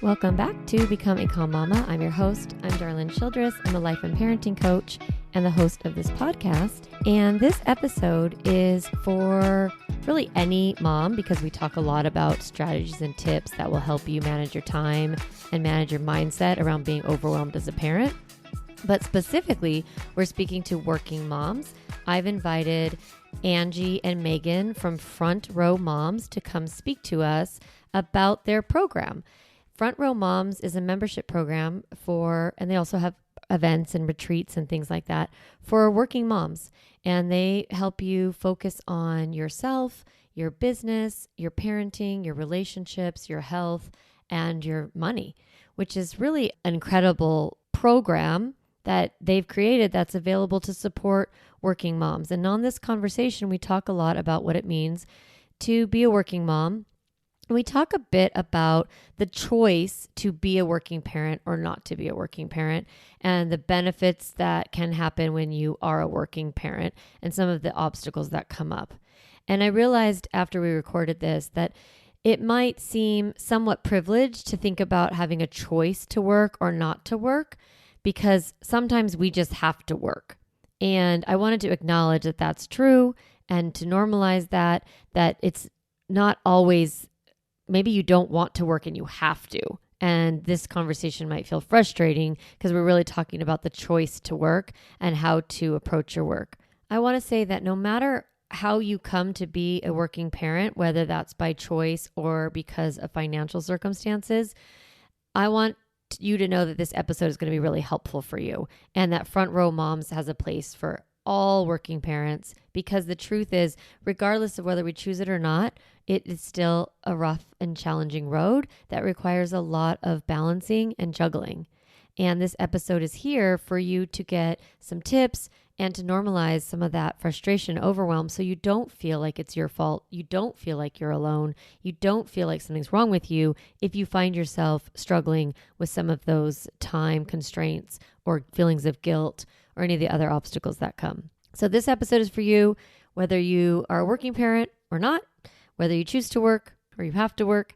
Welcome back to Become a Calm Mama. I'm your host. I'm Darlene Childress. I'm a life and parenting coach and the host of this podcast. And this episode is for really any mom because we talk a lot about strategies and tips that will help you manage your time and manage your mindset around being overwhelmed as a parent. But specifically, we're speaking to working moms. I've invited Angie and Megan from Front Row Moms to come speak to us about their program. Front Row Moms is a membership program and they also have events and retreats and things like that for working moms. And they help you focus on yourself, your business, your parenting, your relationships, your health, and your money, which is really an incredible program that they've created that's available to support working moms. And on this conversation, we talk a lot about what it means to be a working mom. We talk a bit about the choice to be a working parent or not to be a working parent and the benefits that can happen when you are a working parent and some of the obstacles that come up. And I realized after we recorded this that it might seem somewhat privileged to think about having a choice to work or not to work because sometimes we just have to work. And I wanted to acknowledge that that's true and to normalize that it's not always. Maybe you don't want to work and you have to. And this conversation might feel frustrating because we're really talking about the choice to work and how to approach your work. I want to say that no matter how you come to be a working parent, whether that's by choice or because of financial circumstances, I want you to know that this episode is going to be really helpful for you and that Front Row Moms has a place for all working parents because the truth is, regardless of whether we choose it or not, it is still a rough and challenging road that requires a lot of balancing and juggling. And this episode is here for you to get some tips and to normalize some of that frustration, overwhelm, so you don't feel like it's your fault. You don't feel like you're alone. You don't feel like something's wrong with you if you find yourself struggling with some of those time constraints or feelings of guilt or any of the other obstacles that come. So this episode is for you, whether you are a working parent or not, whether you choose to work or you have to work,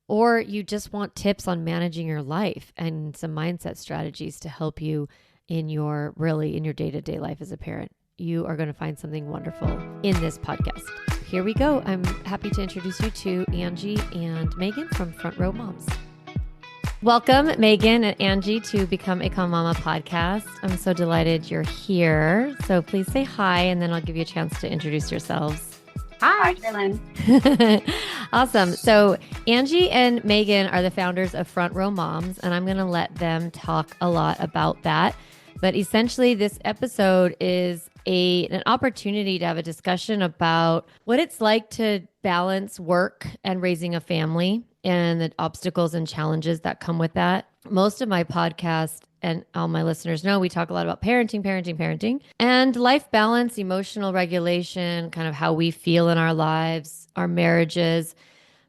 or you just want tips on managing your life and some mindset strategies to help you in your day-to-day life as a parent. You are going to find something wonderful in this podcast. Here we go. I'm happy to introduce you to Angie and Megan from Front Row Moms. Welcome, Megan and Angie, to Become a Calm Mama podcast. I'm so delighted you're here. So please say hi, and then I'll give you a chance to introduce yourselves. Hi, Darlene. Awesome. So Angie and Megan are the founders of Front Row Moms, and I'm going to let them talk a lot about that. But essentially, this episode is an opportunity to have a discussion about what it's like to balance work and raising a family and the obstacles and challenges that come with that. Most of my podcast and all my listeners know we talk a lot about parenting, and life balance, emotional regulation, kind of how we feel in our lives, our marriages.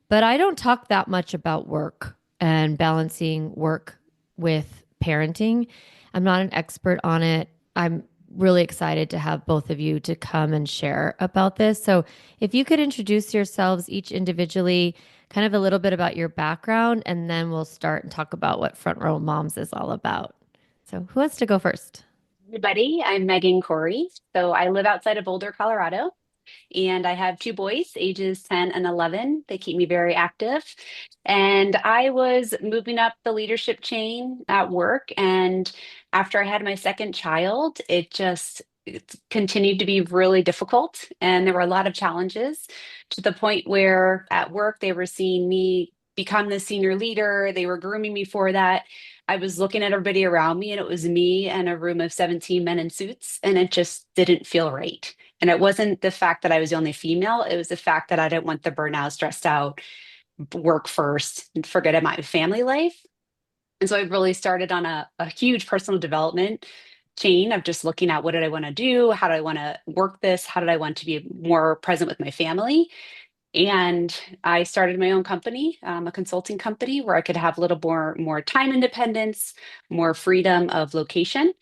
But I don't talk that much about work and balancing work with parenting. I'm not an expert on it. I'm really excited to have both of you to come and share about this. So if you could introduce yourselves each individually, kind of a little bit about your background, and then we'll start and talk about what Front Row Moms is all about. So who wants to go first? Everybody, I'm Megan Corey. So I live outside of Boulder, Colorado, and I have two boys, ages 10 and 11. They keep me very active. And I was moving up the leadership chain at work. And after I had my second child, it continued to be really difficult. And there were a lot of challenges to the point where at work, they were seeing me become the senior leader. They were grooming me for that. I was looking at everybody around me, and it was me and a room of 17 men in suits, and it just didn't feel right. And it wasn't the fact that I was the only female. It was the fact that I didn't want the burnout, stressed out, work first, and forget about my family life. And so I really started on a huge personal development chain of just looking at what did I want to do? How do I want to work this? How did I want to be more present with my family? And I started my own company, a consulting company where I could have a little more time independence, more freedom of location,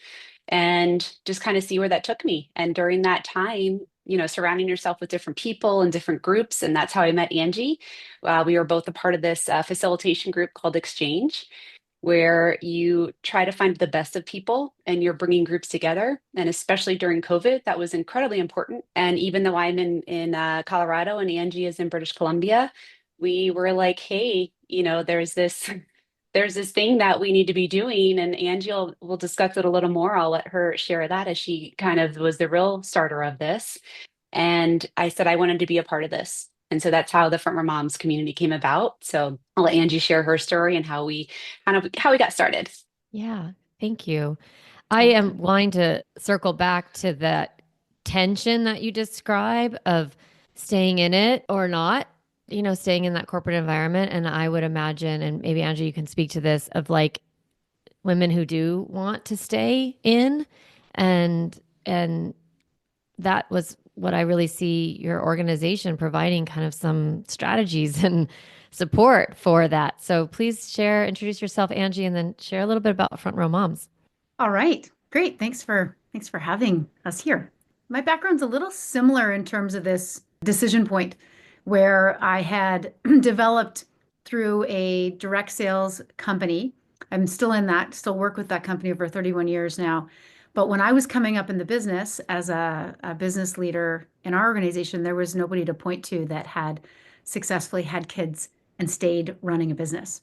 and just kind of see where that took me. And during that time, surrounding yourself with different people and different groups. And that's how I met Angie. We were both a part of this facilitation group called Exchange, where you try to find the best of people and you're bringing groups together. And especially during COVID, that was incredibly important. And even though I'm in Colorado and Angie is in British Columbia, we were like, hey, there's this thing that we need to be doing. And Angie will discuss it a little more. I'll let her share that, as she kind of was the real starter of this. And I said I wanted to be a part of this. And so that's how the Front Row Moms community came about. So I'll let Angie share her story and how we got started. Yeah, thank you. I am Welcome. wanting to circle back to that tension that you describe of staying in it or not, staying in that corporate environment. And I would imagine, and maybe Angie, you can speak to this, of like women who do want to stay in, and that was what I really see your organization providing, kind of some strategies and support for that. So please introduce yourself, Angie, and then share a little bit about Front Row Moms. All right. Great. Thanks for having us here. My background's a little similar in terms of this decision point where I had developed through a direct sales company. I'm still in that, still work with that company over 31 years now. But when I was coming up in the business as a business leader in our organization, there was nobody to point to that had successfully had kids and stayed running a business.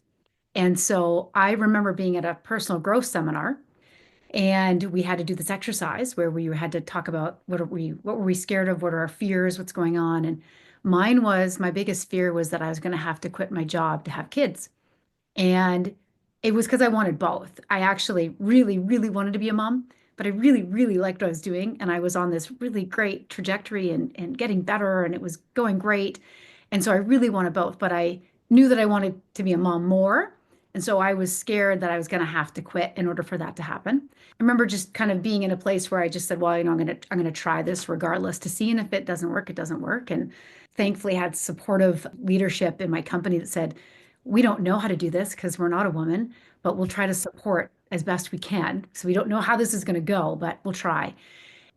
And so I remember being at a personal growth seminar, and we had to do this exercise where we had to talk about what were we scared of, what are our fears, what's going on. And my biggest fear was that I was going to have to quit my job to have kids. And it was because I wanted both. I actually really, really wanted to be a mom, but I really, really liked what I was doing. And I was on this really great trajectory and getting better, and it was going great. And so I really wanted both, but I knew that I wanted to be a mom more. And so I was scared that I was going to have to quit in order for that to happen. I remember just kind of being in a place where I just said, well, I'm going to try this regardless to see. And if it doesn't work, it doesn't work. And thankfully had supportive leadership in my company that said, we don't know how to do this because we're not a woman, but we'll try to support as best we can. So we don't know how this is going to go, but we'll try.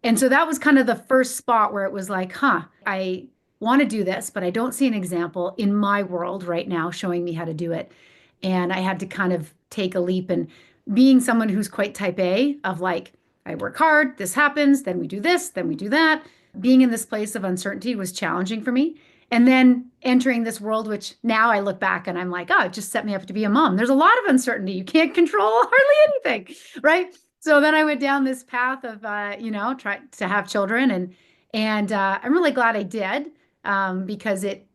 And so that was kind of the first spot where it was like, I want to do this, but I don't see an example in my world right now showing me how to do it. And I had to kind of take a leap. And being someone who's quite type A, of like, I work hard, this happens, then we do this, then we do that. Being in this place of uncertainty was challenging for me. And then entering this world, which now I look back and I'm like, oh, it just set me up to be a mom. There's a lot of uncertainty. You can't control hardly anything, right? So then I went down this path of, try to have children, and I'm really glad I did, because it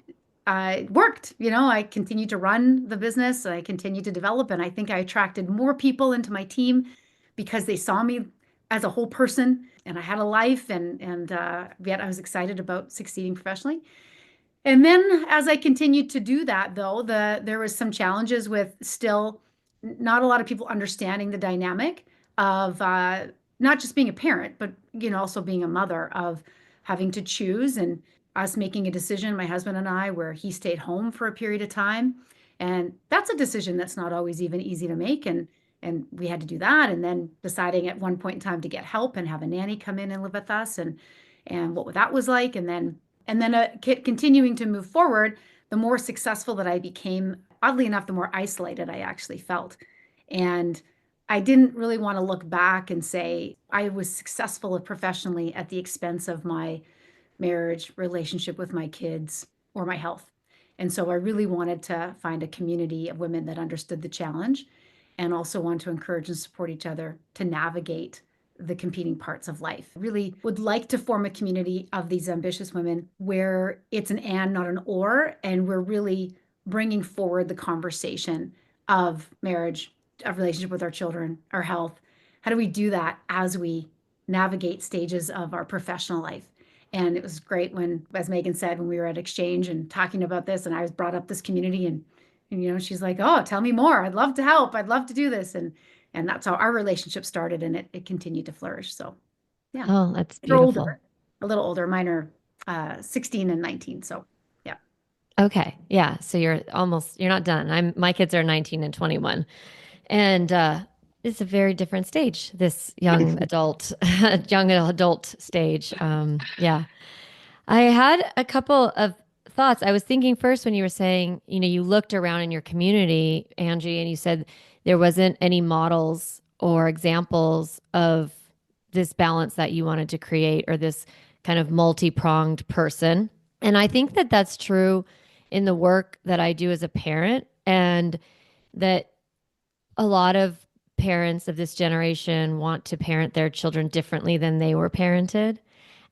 worked. I continued to run the business. I continued to develop, and I think I attracted more people into my team because they saw me as a whole person, and I had a life, and yet I was excited about succeeding professionally. And then as I continued to do that, though, there was some challenges with still not a lot of people understanding the dynamic of not just being a parent, but also being a mother, of having to choose, and us making a decision, my husband and I, where he stayed home for a period of time. And that's a decision that's not always even easy to make. And we had to do that. And then deciding at one point in time to get help and have a nanny come in and live with us, and what that was like. And then continuing to move forward, the more successful that I became, oddly enough, the more isolated I actually felt. And I didn't really want to look back and say I was successful professionally at the expense of my marriage, relationship with my kids, or my health. And so I really wanted to find a community of women that understood the challenge, and also want to encourage and support each other to navigate the competing parts of life. Really would like to form a community of these ambitious women where it's an and, not an or, and we're really bringing forward the conversation of marriage, of relationship with our children, our health. How do we do that as we navigate stages of our professional life? And it was great when, as Megan said, when we were at Exchange and talking about this, and I was brought up this community, and she's like, oh, tell me more. I'd love to help. I'd love to do this. And that's how our relationship started, and it continued to flourish. So yeah. Oh, that's They're beautiful. older, a little older. Mine are 16 and 19. So yeah. Okay. Yeah. So you're not done. My kids are 19 and 21. And it's a very different stage, this young adult stage. Yeah. I had a couple of thoughts. I was thinking first when you were saying, you looked around in your community, Angie, and you said there wasn't any models or examples of this balance that you wanted to create or this kind of multi-pronged person. And I think that that's true in the work that I do as a parent, and that a lot of parents of this generation want to parent their children differently than they were parented.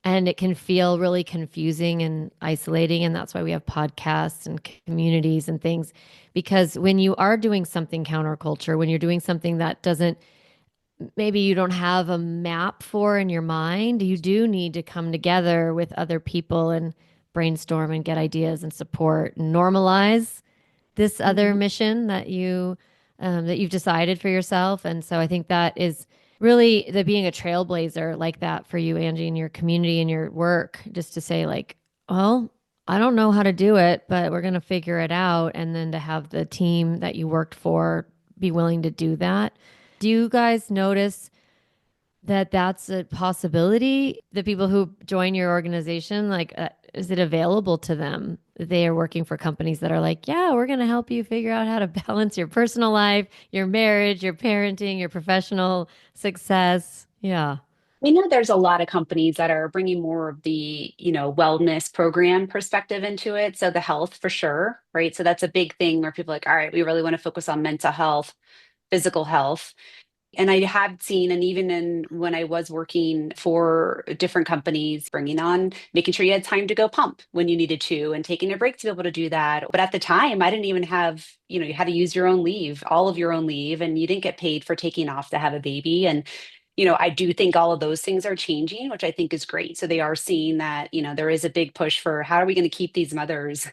And it can feel really confusing and isolating. And that's why we have podcasts and communities and things. Because when you are doing something counterculture, when you're doing something that doesn't, maybe you don't have a map for in your mind, you do need to come together with other people and brainstorm and get ideas and support and normalize this other Mhm. mission that you've decided for yourself. And so I think that is really the being a trailblazer like that for you, Angie, in your community and your work, just to say like, well, I don't know how to do it, but we're going to figure it out. And then to have the team that you worked for be willing to do that. Do you guys notice that that's a possibility? The people who join your organization, like, is it available to them? They are working for companies that are like, yeah, we're going to help you figure out how to balance your personal life, your marriage, your parenting, your professional success. Yeah. We know there's a lot of companies that are bringing more of the, wellness program perspective into it. So the health for sure, right? So that's a big thing where people are like, all right, we really want to focus on mental health, physical health. And I have seen, and even in when I was working for different companies, bringing on making sure you had time to go pump when you needed to and taking a break to be able to do that. But at the time, I didn't even have, you had to use your own leave, all of your own leave, and you didn't get paid for taking off to have a baby. And I do think all of those things are changing, which I think is great. So they are seeing that, there is a big push for how are we going to keep these mothers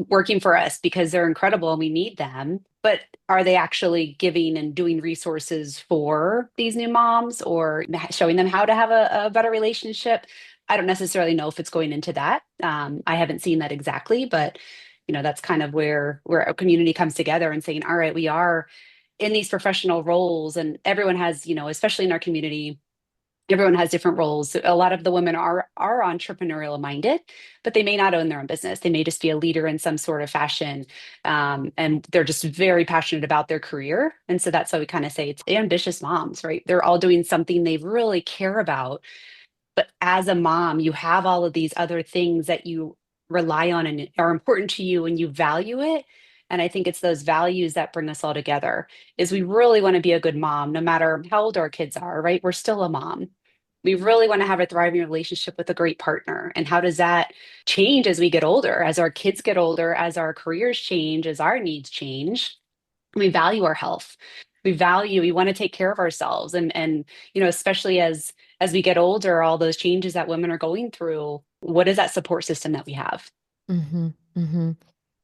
working for us because they're incredible and we need them. But are they actually giving and doing resources for these new moms or showing them how to have a better relationship? I don't necessarily know if it's going into that. I haven't seen that exactly, but that's kind of where a community comes together and saying, all right, we are in these professional roles, and everyone has, especially in our community, everyone has different roles. A lot of the women are entrepreneurial minded, but they may not own their own business. They may just be a leader in some sort of fashion, and they're just very passionate about their career. And so that's why we kind of say it's ambitious moms, right? They're all doing something they really care about. But as a mom, you have all of these other things that you rely on and are important to you and you value it. And I think it's those values that bring us all together is we really want to be a good mom, no matter how old our kids are, right? We're still a mom. We really want to have a thriving relationship with a great partner. And how does that change as we get older, as our kids get older, as our careers change, as our needs change? We value our health. We want to take care of ourselves. And especially as we get older, all those changes that women are going through, what is that support system that we have? Mm-hmm. Mm-hmm.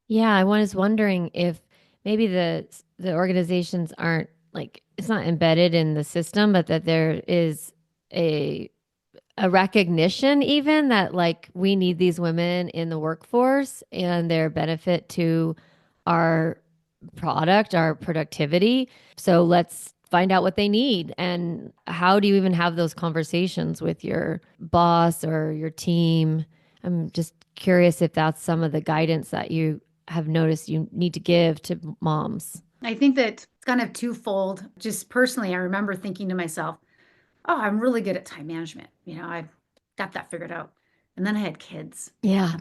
Yeah, I was wondering if maybe the organizations aren't like it's not embedded in the system, but that there is a a recognition even that like we need these women in the workforce and their benefit to our product, our productivity. So let's find out what they need. And how do you even have those conversations with your boss or your team? I'm just curious if that's some of the guidance that you have noticed you need to give to moms. I think that it's kind of twofold. Just personally, I remember thinking to myself, oh, I'm really good at time management. I've got that figured out. And then I had kids. Yeah.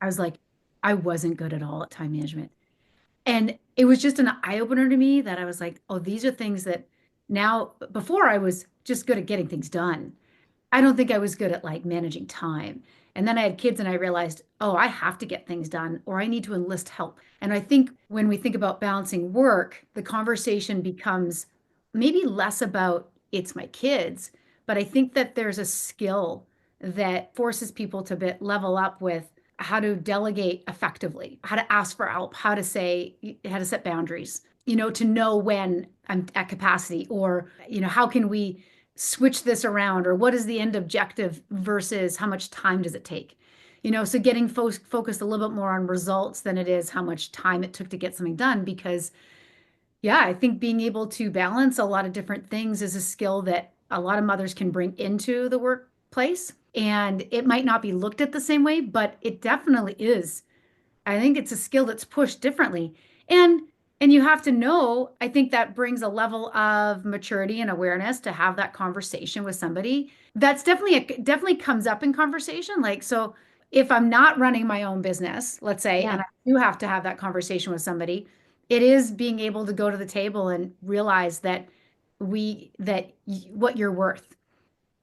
I was like, I wasn't good at all at time management. And it was just an eye opener to me that I was like, oh, these are things that now, before I was just good at getting things done. I don't think I was good at like managing time. And then I had kids and I realized, oh, I have to get things done or I need to enlist help. And I think when we think about balancing work, the conversation becomes maybe less about it's my kids, but I think that there's a skill that forces people to level up with how to delegate effectively, how to ask for help, how to set boundaries, to know when I'm at capacity or, how can we switch this around or what is the end objective versus how much time does it take, so getting focused a little bit more on results than it is how much time it took to get something done. Because yeah, I think being able to balance a lot of different things is a skill that a lot of mothers can bring into the workplace. And it might not be looked at the same way, but it definitely is. I think it's a skill that's pushed differently. And and you have to know, I think that brings a level of maturity and awareness to have that conversation with somebody. That's definitely comes up in conversation. Like, so if I'm not running my own business, let's say, Yeah. and I do have to have that conversation with somebody, it is being able to go to the table and realize that what you're worth,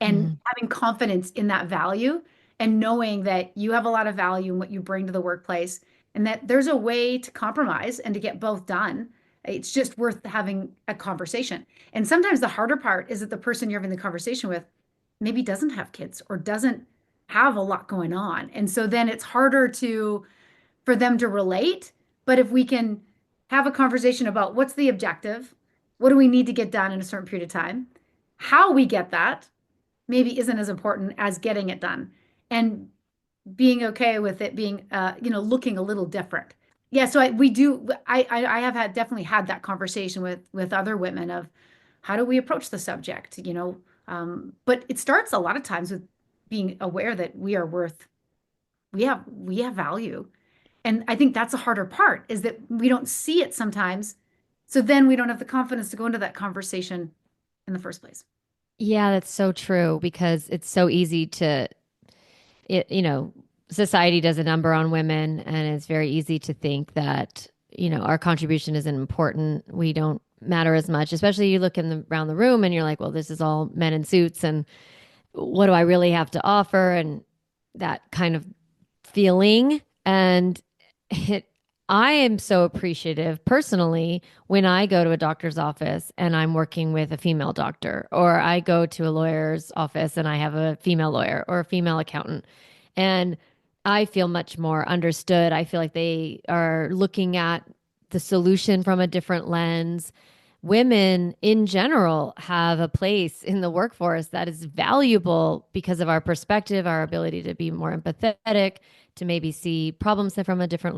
and Mhm. having confidence in that value, and knowing that you have a lot of value in what you bring to the workplace, and that there's a way to compromise and to get both done. It's just worth having a conversation. And sometimes the harder part is that the person you're having the conversation with maybe doesn't have kids or doesn't have a lot going on. And so then it's harder to for them to relate. But if we can have a conversation about what's the objective, what do we need to get done in a certain period of time, how we get that maybe isn't as important as getting it done, and being okay with it being looking a little different. Yeah, so I have had definitely had that conversation with other women of how do we approach the subject, but it starts a lot of times with being aware that we have value. And I think that's a harder part, is that we don't see it sometimes, so then we don't have the confidence to go into that conversation in the first place. Yeah, that's so true because it's so easy to it, society does a number on women, and it's very easy to think that, our contribution isn't important. We don't matter as much, especially you look around the room and you're like, well, this is all men in suits, and what do I really have to offer? And that kind of feeling. And it, I am so appreciative personally when I go to a doctor's office and I'm working with a female doctor, or I go to a lawyer's office and I have a female lawyer or a female accountant. And I feel much more understood. I feel like they are looking at the solution from a different lens. Women in general have a place in the workforce that is valuable because of our perspective, our ability to be more empathetic, to maybe see problems from a different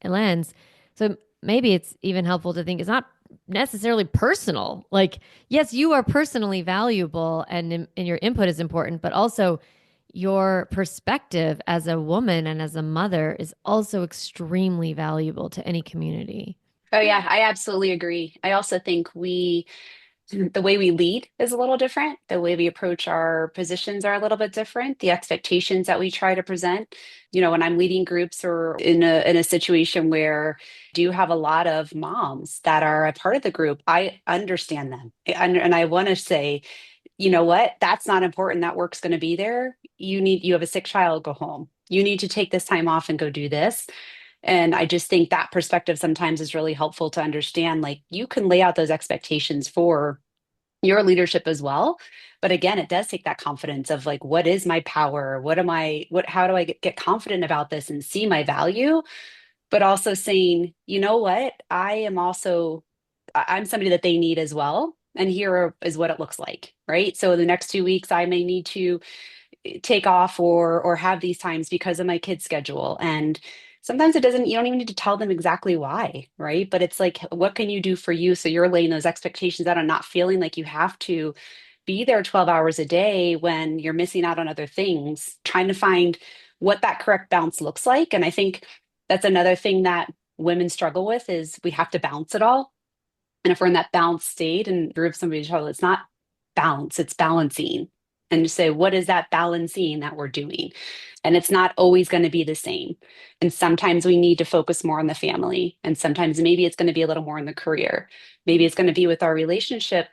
lens. So maybe it's even helpful to think it's not necessarily personal. Like, yes, you are personally valuable, and your input is important, but also your perspective as a woman and as a mother is also extremely valuable to any community. Oh yeah, I absolutely agree. I also think the way we lead is a little different. The way we approach our positions are a little bit different. The expectations that we try to present, when I'm leading groups or in a situation where I do have a lot of moms that are a part of the group, I understand them. And I want to say, you know what? That's not important. That work's going to be there. You have a sick child, go home. You need to take this time off and go do this. And I just think that perspective sometimes is really helpful to understand. Like, you can lay out those expectations for your leadership as well. But again, it does take that confidence of like, what is my power? How do I get confident about this and see my value? But also saying, you know what? I'm somebody that they need as well. And here is what it looks like, right? So the next 2 weeks, I may need to take off or have these times because of my kid's schedule. And sometimes you don't even need to tell them exactly why, right? But it's like, what can you do for you? So you're laying those expectations out and not feeling like you have to be there 12 hours a day when you're missing out on other things, trying to find what that correct balance looks like. And I think that's another thing that women struggle with, is we have to balance it all. And if we're in that balanced state and group somebody, it's not balance, it's balancing. And just say, what is that balancing that we're doing? And it's not always going to be the same. And sometimes we need to focus more on the family. And sometimes maybe it's going to be a little more in the career. Maybe it's going to be with our relationship,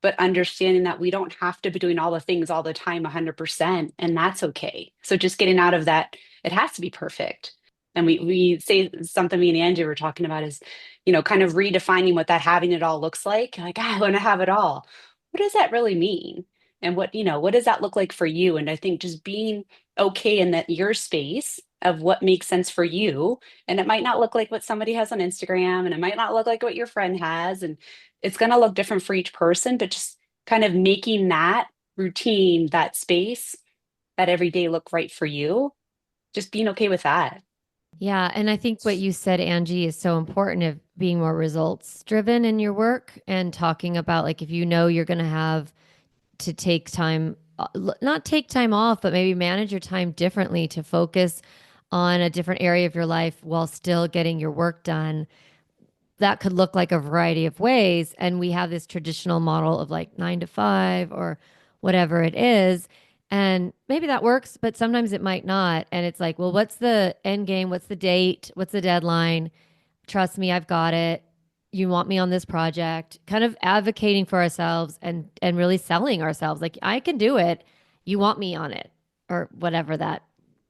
but understanding that we don't have to be doing all the things all the time 100%. And that's okay. So just getting out of that, it has to be perfect. And we say something me and Angie were talking about is, kind of redefining what that having it all looks like. Like, I want to have it all. What does that really mean? And what does that look like for you? And I think just being okay in that your space of what makes sense for you. And it might not look like what somebody has on Instagram, and it might not look like what your friend has. And it's going to look different for each person, but just kind of making that routine, that space, that every day look right for you, just being okay with that. Yeah. And I think what you said, Angie, is so important of being more results driven in your work and talking about, like, if you know you're going to have to take time not take time off, but maybe manage your time differently to focus on a different area of your life while still getting your work done. That could look like a variety of ways. And we have this traditional model of like 9 to 5 or whatever it is. And maybe that works, but sometimes it might not. And it's like, well, what's the end game? What's the date? What's the deadline? Trust me, I've got it. You want me on this project, kind of advocating for ourselves and really selling ourselves. Like, I can do it. You want me on it, or whatever that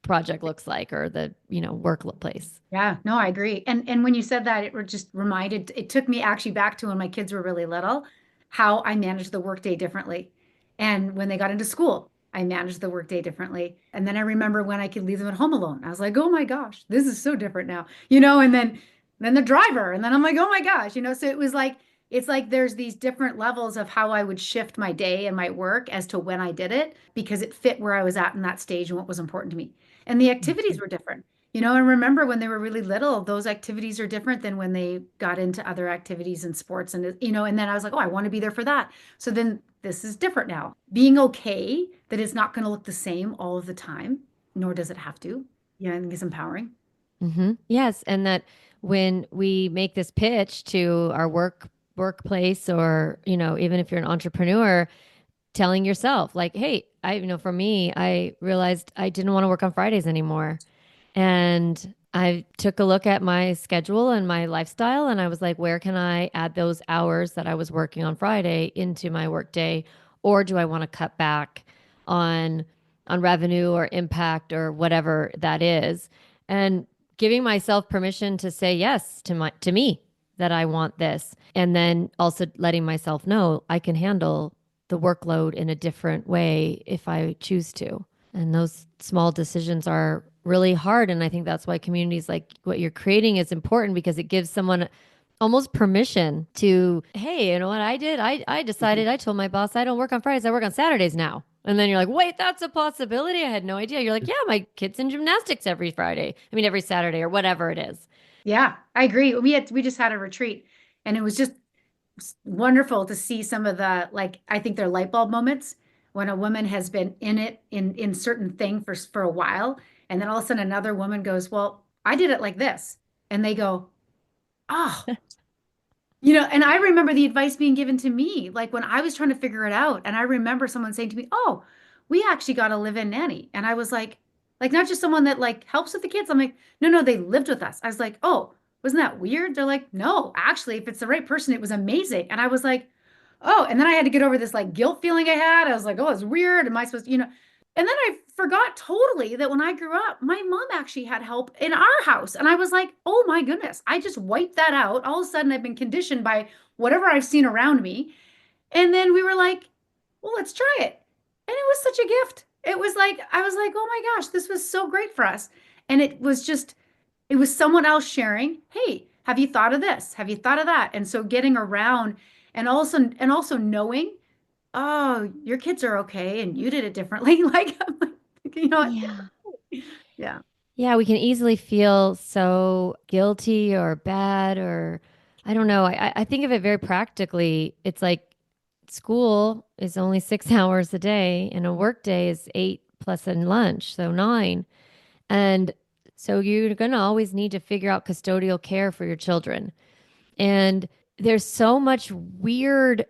project looks like, or the, workplace. Yeah, no, I agree. And when you said that, it just reminded, it took me actually back to when my kids were really little, how I managed the workday differently. And when they got into school, I managed the workday differently. And then I remember when I could leave them at home alone. I was like, oh my gosh, this is so different now. And then the driver, and then I'm like, oh my gosh, so it was like it's like there's these different levels of how I would shift my day and my work as to when I did it because it fit where I was at in that stage and what was important to me. And the activities were different. And remember when they were really little, those activities are different than when they got into other activities and sports. And then I was like, oh, I want to be there for that. So then this is different now. Being okay that it's not going to look the same all of the time, nor does it have to. Yeah, I think it's empowering. Yes. And that when we make this pitch to our workplace, or, even if you're an entrepreneur, telling yourself like, hey, for me, I realized I didn't want to work on Fridays anymore. And I took a look at my schedule and my lifestyle, and I was like, where can I add those hours that I was working on Friday into my work day? Or do I want to cut back on revenue or impact or whatever that is? And giving myself permission to say yes to me, that I want this. And then also letting myself know I can handle the workload in a different way if I choose to. And those small decisions are really hard. And I think that's why communities like what you're creating is important, because it gives someone almost permission to, hey, you know what I did? I decided, I told my boss I don't work on Fridays, I work on Saturdays now. And then you're like, wait, that's a possibility. I had no idea. You're like, yeah, my kid's in gymnastics every every Saturday or whatever it is. Yeah, I agree. We just had a retreat, and it was just wonderful to see some of the, like, I think they're light bulb moments when a woman has been in it in certain thing for a while, and then all of a sudden another woman goes, well, I did it like this, and they go, oh, and I remember the advice being given to me, like when I was trying to figure it out, and I remember someone saying to me, oh, we actually got a live-in nanny, and I was like not just someone that like helps with the kids. I'm like, no, they lived with us. I was like, oh, wasn't that weird? They're like, no, actually, if it's the right person, it was amazing. And I was like, oh, and then I had to get over this like guilt feeling I had. I was like, oh, it's weird. Am I supposed to? And then I forgot totally that when I grew up, my mom actually had help in our house. And I was like, oh my goodness, I just wiped that out. All of a sudden, I've been conditioned by whatever I've seen around me. And then we were like, well, let's try it. And it was such a gift. It was like, I was like, oh my gosh, this was so great for us. And it was someone else sharing, hey, have you thought of this? Have you thought of that? And so getting around and also knowing, oh, your kids are okay and you did it differently. Like, Yeah. Yeah. Yeah, we can easily feel so guilty or bad, or I don't know. I think of it very practically. It's like school is only 6 hours a day, and a work day is 8 plus a lunch, so 9. And so you're going to always need to figure out custodial care for your children. And there's so much weird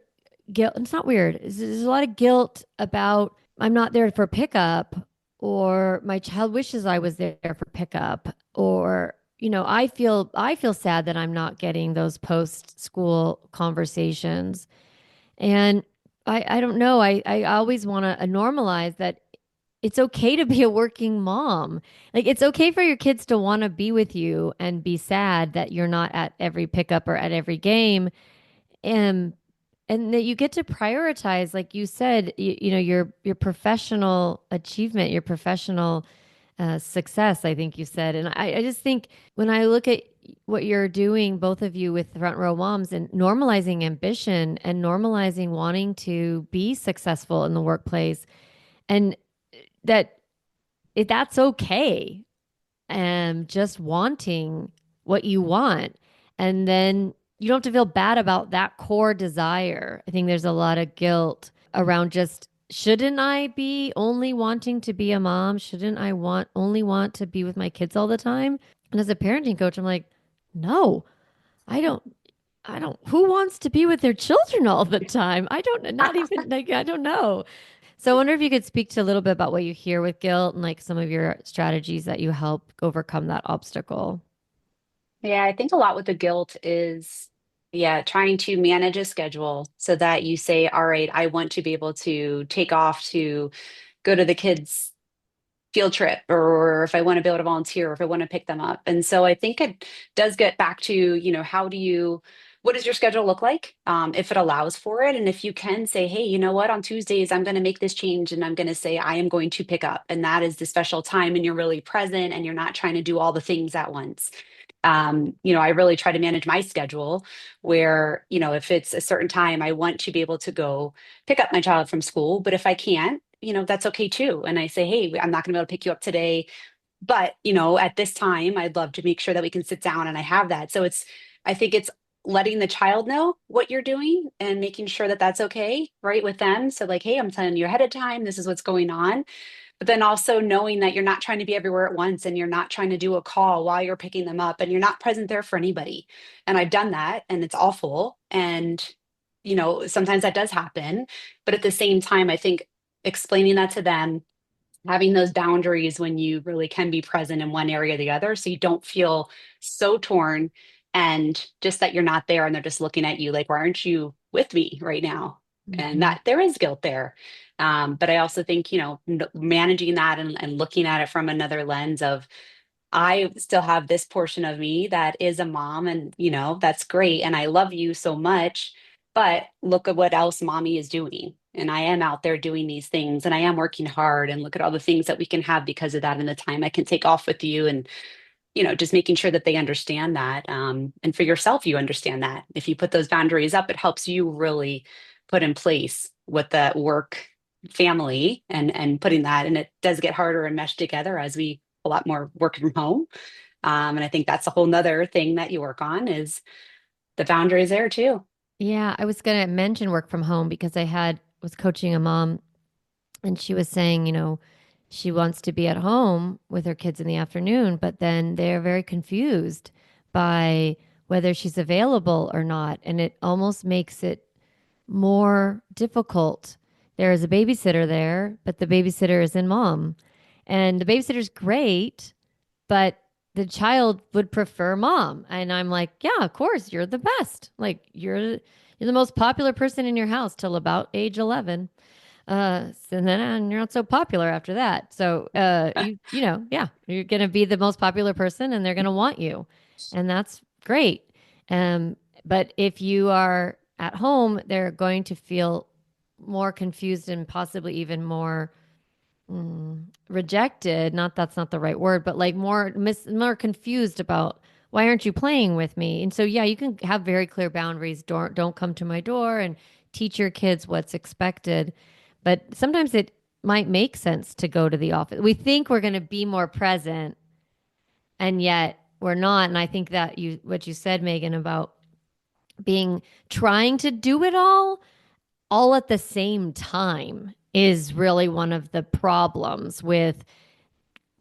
guilt. It's not weird. There's a lot of guilt about I'm not there for pickup, or my child wishes I was there for pickup, or I feel sad that I'm not getting those post school conversations. And I don't know. I always want to normalize that it's okay to be a working mom. Like, it's okay for your kids to want to be with you and be sad that you're not at every pickup or at every game. And and that you get to prioritize, like you said, your professional achievement, your professional success, I think you said. And I just think when I look at what you're doing, both of you with Front Row Moms, and normalizing ambition and normalizing wanting to be successful in the workplace, and that that's okay, and just wanting what you want. And then you don't have to feel bad about that core desire. I think there's a lot of guilt around just shouldn't I be only wanting to be a mom? Shouldn't I only want to be with my kids all the time? And as a parenting coach, I'm like, no, I don't. I don't, who wants to be with their children all the time? I don't, not even like, I don't know. So I wonder if you could speak to a little bit about what you hear with guilt and like some of your strategies that you help overcome that obstacle. Yeah, I think a lot with the guilt is, yeah, trying to manage a schedule so that you say, all right, I want to be able to take off to go to the kids' field trip, or if I want to be able to volunteer, or if I want to pick them up. And so I think it does get back to, how do you, what does your schedule look like, if it allows for it? And if you can say, hey, you know what, on Tuesdays, I'm going to make this change and I'm going to say, I am going to pick up. And that is the special time and you're really present and you're not trying to do all the things at once. I really try to manage my schedule where, if it's a certain time, I want to be able to go pick up my child from school. But if I can't, that's okay too. And I say, hey, I'm not going to be able to pick you up today. But, at this time, I'd love to make sure that we can sit down and I have that. So I think it's letting the child know what you're doing and making sure that that's okay, right, with them. So, like, hey, I'm telling you ahead of time, this is what's going on. But then also knowing that you're not trying to be everywhere at once and you're not trying to do a call while you're picking them up and you're not present there for anybody. And I've done that and it's awful. And, sometimes that does happen. But at the same time, I think explaining that to them, having those boundaries when you really can be present in one area or the other so you don't feel so torn and just that you're not there and they're just looking at you like, why aren't you with me right now? And Mhm. that there is guilt there. But I also think, managing that and looking at it from another lens of, I still have this portion of me that is a mom, and that's great. And I love you so much. But look at what else mommy is doing. And I am out there doing these things and I am working hard. And look at all the things that we can have because of that and the time I can take off with you. And, just making sure that they understand that. And for yourself, you understand that. If you put those boundaries up, it helps you really put in place what the work family and putting that. And it does get harder and mesh together as we a lot more work from home. And I think that's a whole nother thing that you work on is the boundaries there too. Yeah, I was going to mention work from home because was coaching a mom and she was saying, she wants to be at home with her kids in the afternoon, but then they're very confused by whether she's available or not. And it almost makes it more difficult. There is a babysitter there, but the babysitter is in mom. And the babysitter's great, but the child would prefer mom. And I'm like, yeah, of course, you're the best. Like you're the most popular person in your house till about age 11. And then you're not so popular after that. So, yeah, you're going to be the most popular person and they're going to want you. And that's great. But if you are at home, they're going to feel more confused and possibly even more rejected. Not that's not the right word, but like more confused about why aren't you playing with me? And so yeah, you can have very clear boundaries. Don't come to my door and teach your kids what's expected. But sometimes it might make sense to go to the office. We think we're going to be more present and yet we're not. And I think that what you said, Megan, about trying to do it all at the same time is really one of the problems with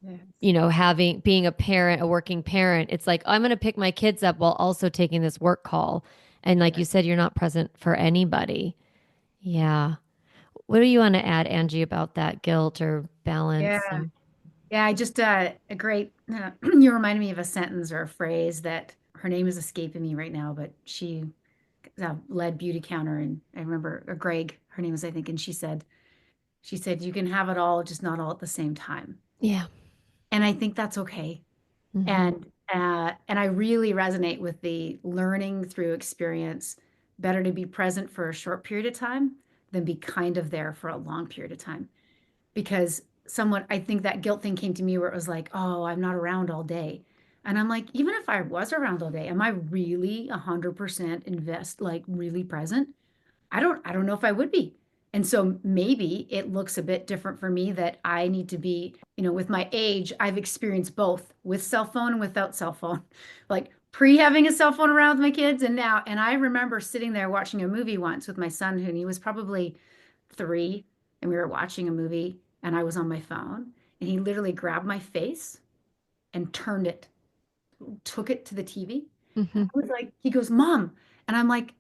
Yes. being a parent, a working parent. It's like I'm going to pick my kids up while also taking this work call, and like you Yes. said, you're not present for anybody. Yeah. What do you want to add, Angie, about that guilt or balance? Yeah. Yeah. I just, a great, you reminded me of a sentence or a phrase that her name is escaping me right now, but she led Beauty Counter. And I remember, or Greg, her name is, I think, and she said, you can have it all, just not all at the same time. Yeah. And I think that's okay. Hmm. And I really resonate with the learning through experience. Better to be present for a short period of time than be kind of there for a long period of time. Because I think that guilt thing came to me where it was like, oh, I'm not around all day. And I'm like, even if I was around all day, am I really 100% like really present? I don't know if I would be. And so maybe it looks a bit different for me that I need to be, with my age, I've experienced both with cell phone and without cell phone. Like pre having a cell phone around with my kids and now, and I remember sitting there watching a movie once with my son, who he was probably 3. and we were watching a movie and I was on my phone and he literally grabbed my face and turned it, took it to the TV. Mm-hmm. I was like, he goes, Mom. And I'm like,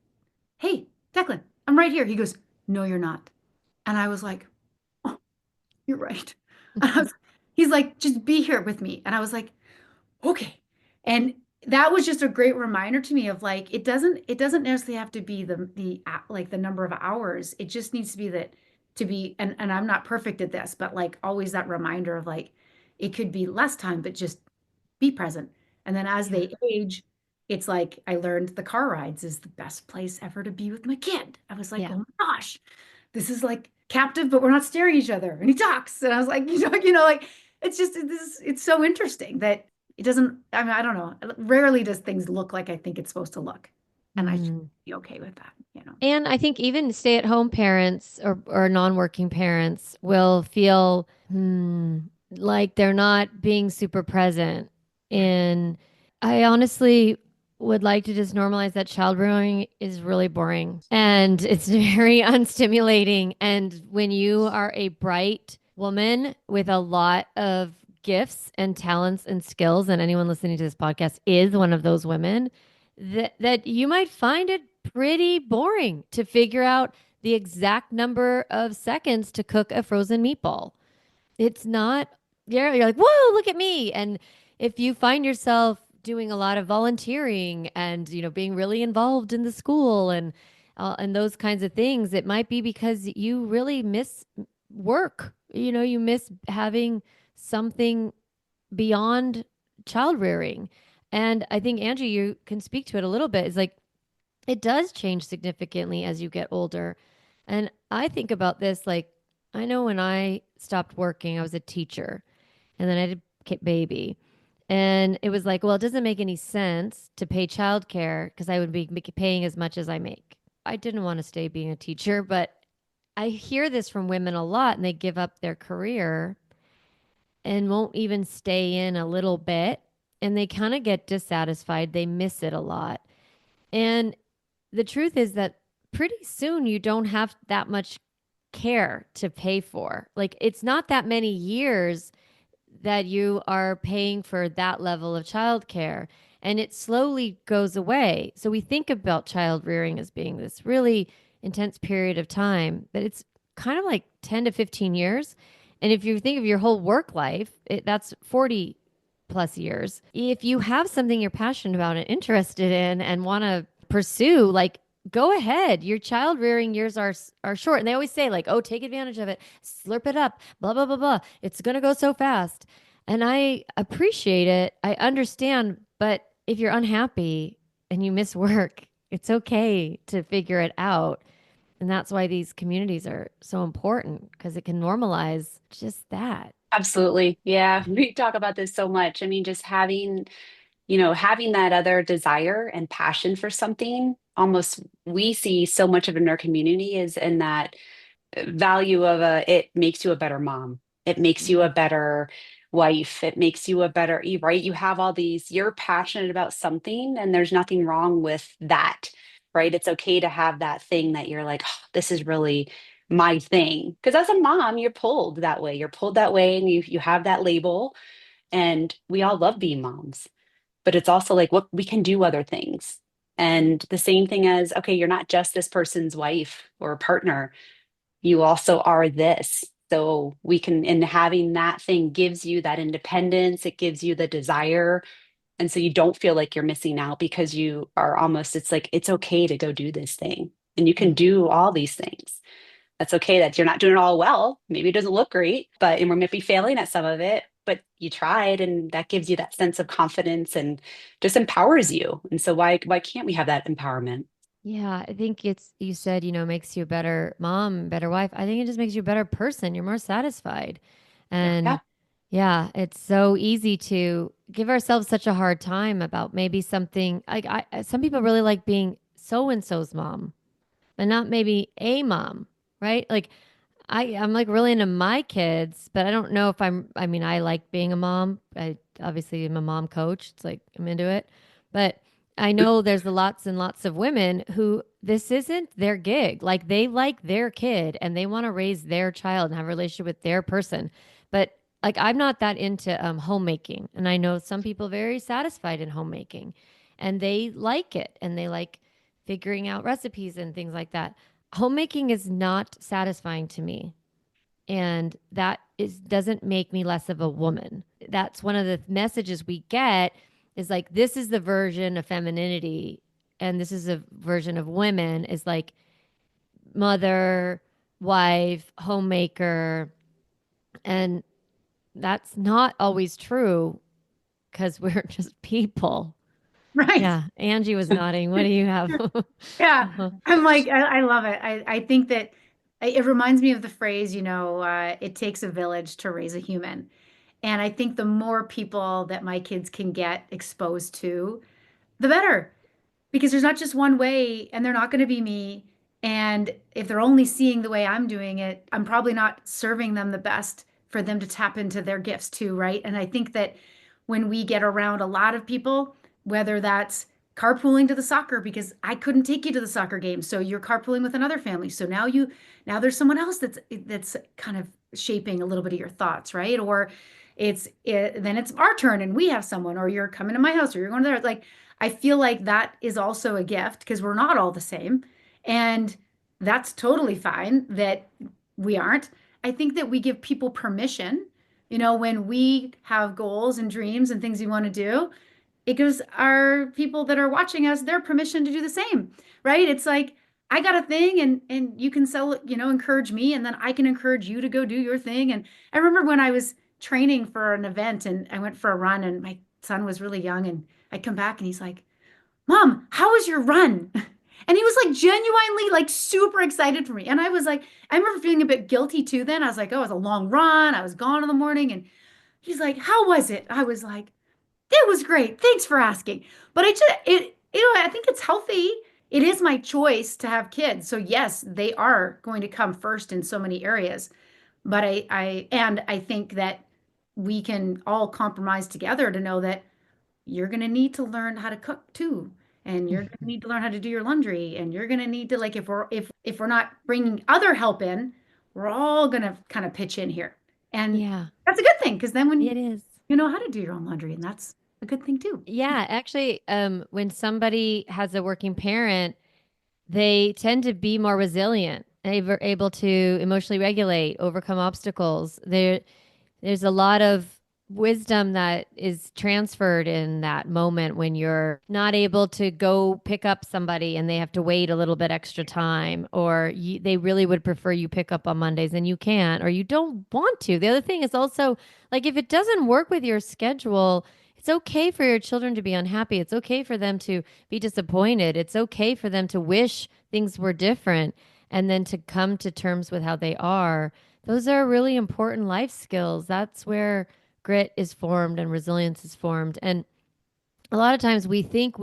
hey, Declan, I'm right here. He goes, no, you're not. And I was like, oh, you're right. And he's like, just be here with me. And I was like, okay. And that was just a great reminder to me of like it doesn't necessarily have to be like the number of hours. It just needs to be that to be and I'm not perfect at this, but like always that reminder of like it could be less time, but just be present. And then as Yeah. they age, it's like I learned the car rides is the best place ever to be with my kid. I was like, Yeah. oh my gosh, this is like captive, but we're not staring at each other. And he talks. And I was like, like it's just it's so interesting that it doesn't, I mean, I don't know. Rarely does things look like I think it's supposed to look. And I should Mm. be okay with that. And I think even stay-at-home parents or non-working parents will feel like they're not being super present. Yeah. And I honestly would like to just normalize that child rearing is really boring and it's very unstimulating. And when you are a bright woman with a lot of gifts and talents and skills, and anyone listening to this podcast is one of those women, that you might find it pretty boring to figure out the exact number of seconds to cook a frozen meatball. It's not, you're like, whoa, look at me. And if you find yourself doing a lot of volunteering and, being really involved in the school and those kinds of things, it might be because you really miss work. You miss having something beyond child rearing. And I think, Angie, you can speak to it a little bit. It's like it does change significantly as you get older. And I think about this like, I know when I stopped working, I was a teacher and then I had a baby. And it was like, well, it doesn't make any sense to pay childcare because I would be paying as much as I make. I didn't want to stay being a teacher, but I hear this from women a lot and they give up their career and won't even stay in a little bit and they kind of get dissatisfied. They miss it a lot. And the truth is that pretty soon you don't have that much care to pay for. Like it's not that many years that you are paying for that level of childcare and it slowly goes away. So we think about child rearing as being this really intense period of time, but it's kind of like 10 to 15 years. And if you think of your whole work life, that's 40 plus years. If you have something you're passionate about and interested in and want to pursue, like go ahead. Your child rearing years are short. And they always say like, oh, take advantage of it, slurp it up, blah, blah, blah, blah. It's going to go so fast. And I appreciate it. I understand. But if you're unhappy and you miss work, it's okay to figure it out. And that's why these communities are so important because it can normalize just that. Absolutely. Yeah. We talk about this so much. I mean, just having that other desire and passion for something, almost we see so much of it in our community is in that value of it makes you a better mom. It makes you a better wife. It makes you a better, right? You have all these, you're passionate about something and there's nothing wrong with that, right? It's okay to have that thing that you're like, oh, this is really my thing. Because as a mom, you're pulled that way. You're pulled that way and you have that label and we all love being moms, but it's also like what we can do other things. And the same thing as, okay, you're not just this person's wife or partner, you also are this. So we can, and having that thing gives you that independence, it gives you the desire. And so you don't feel like you're missing out because you are almost, it's like, it's okay to go do this thing. And you can do all these things. That's okay that you're not doing it all well. Maybe it doesn't look great, but and we might be failing at some of it, but you tried and that gives you that sense of confidence and just empowers you. And so why can't we have that empowerment? Yeah, I think you said, makes you a better mom, better wife. I think it just makes you a better person. You're more satisfied. Yeah. And yeah, it's so easy to give ourselves such a hard time about maybe something like some people really like being so and so's mom, but not maybe a mom, right? Like I'm like really into my kids, but I don't know if I mean, I like being a mom. I obviously am a mom coach. It's like I'm into it. But I know there's lots and lots of women who this isn't their gig. Like they like their kid and they want to raise their child and have a relationship with their person. But like I'm not that into homemaking. And I know some people very satisfied in homemaking and they like it and they like figuring out recipes and things like that. Homemaking is not satisfying to me. And that is doesn't make me less of a woman. That's one of the messages we get is like this is the version of femininity and this is a version of women is like mother, wife, homemaker, and that's not always true because we're just people. Right. Yeah, Angie was nodding. What do you have? Yeah. Uh-huh. I'm like, I love it. I think that it reminds me of the phrase, it takes a village to raise a human. And I think the more people that my kids can get exposed to, the better. Because there's not just one way and they're not going to be me. And if they're only seeing the way I'm doing it, I'm probably not serving them the best for them to tap into their gifts too, right? And I think that when we get around a lot of people, whether that's carpooling to the soccer because I couldn't take you to the soccer game, so you're carpooling with another family. So now there's someone else that's kind of shaping a little bit of your thoughts, right? Or then it's our turn and we have someone, or you're coming to my house or you're going there. Like I feel like that is also a gift because we're not all the same. And that's totally fine that we aren't. I think that we give people permission, when we have goals and dreams and things we want to do, it gives our people that are watching us their permission to do the same, right? It's like, I got a thing and you can encourage me and then I can encourage you to go do your thing. And I remember when I was training for an event and I went for a run and my son was really young and I come back and he's like, Mom, how was your run? And he was like genuinely like super excited for me. And I was like, I remember feeling a bit guilty too then. I was like, oh, it was a long run. I was gone in the morning. And he's like, how was it? I was like, it was great. Thanks for asking. But I think it's healthy. It is my choice to have kids. So yes, they are going to come first in so many areas. But I think that we can all compromise together to know that you're going to need to learn how to cook too. And you're going to need to learn how to do your laundry. And you're going to need to like, if we're not bringing other help in, we're all going to kind of pitch in here. And Yeah, that's a good thing because then when it is. you know how to do your own laundry, and that's a good thing too. Yeah, actually, when somebody has a working parent, they tend to be more resilient, able to emotionally regulate, overcome obstacles. There's a lot of wisdom that is transferred in that moment when you're not able to go pick up somebody and they have to wait a little bit extra time, or they really would prefer you pick up on Mondays and you can't, or you don't want to. The other thing is also like if it doesn't work with your schedule, it's okay for your children to be unhappy. It's okay for them to be disappointed. It's okay for them to wish things were different and then to come to terms with how they are. Those are really important life skills. That's where grit is formed and resilience is formed. And a lot of times we think